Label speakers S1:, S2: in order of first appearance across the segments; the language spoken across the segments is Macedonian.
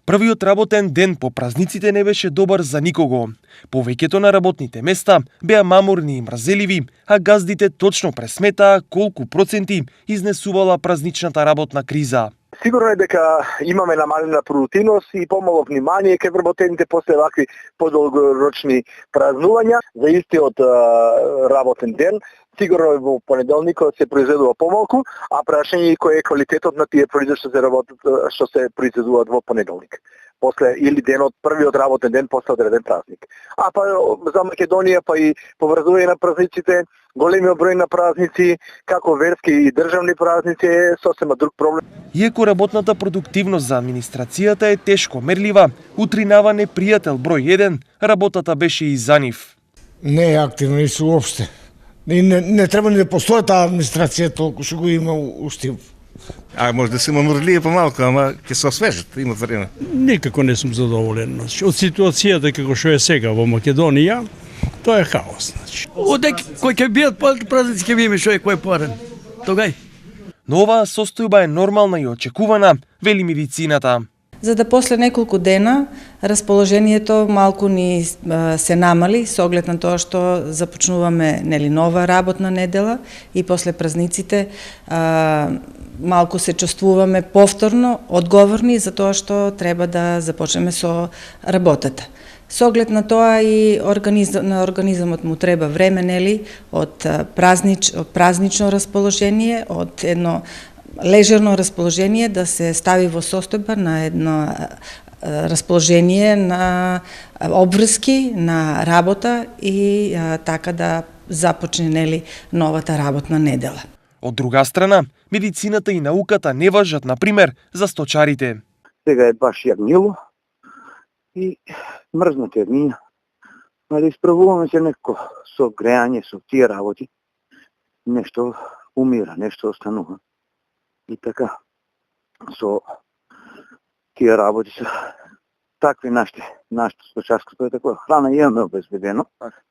S1: Првиот работен ден по празниците не беше добар за никого. Повеќето на работните места беа мамурни и мразеливи, а газдите точно пресметаа колку проценти изнесувала празничната работна криза.
S2: Сигурно е дека имаме намалена продуктивност и помало внимание кај вработените после вакви подолгорочни празнувања за истиот работен ден. Сигурно во понеделникот се произведува помалку, а прашање кој е квалитетот на тие производи што се произведуваат во понеделник. После или денот, првиот работен ден после одреден празник. А па за Македонија па и поврзување на празниците, големиот број на празници, како верски и државни празници е сосема друг проблем.
S1: Иако работната продуктивност за администрацијата е тешко мерлива, утринава непријател број 1, работата беше и за нив.
S3: Не е активно и уопште. Не треба ни да постои таа администрација толку што го има уште.
S4: А може да се мамурлие помалку, ама ќе се освежат, има време.
S5: Никако не сум задоволен. Од ситуацијата како што е сега во Македонија, тоа е хаос.
S6: Одек кој ќе биат празници ќе видиме што е кој поран. Тогај.
S1: Но оваа состојба е нормална и очекувана, вели медицината.
S7: За да после неколку дена расположението малку ни се намали со оглед на тоа што започнуваме нова работна недела и после празниците малку се чувствуваме повторно одговорни за тоа што треба да започнеме со работата. Со оглед на тоа и на организмот му треба време, од празнично расположение, од едно лежерно расположение да се стави во состојба на едно расположение на обврски, на работа и така да започне новата работна недела.
S1: Од друга страна, медицината и науката не важат, например, за сточарите.
S2: Сега е баш јагнило и мрзнат јагниња. Да исправуваме се некако со греање, со тие работи. Нешто умира, нешто останува. И така, со тие работи се такви нашето сточарското е такова. Храна имаме обезбедено,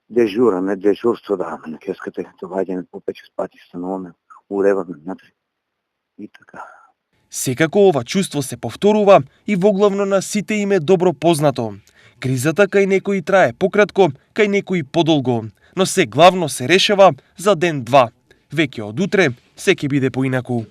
S2: дежураме, дежурство даваме на кеската, доаѓаме по 5 пати, стануваме, уреваме внатре. И така.
S1: Секако ова чувство се повторува и воглавно на сите им е добро познато. Кризата кај некои трае пократко, кај некои подолго, но се главно се решава за ден-два. Веќе од утре се ќе биде поинаку.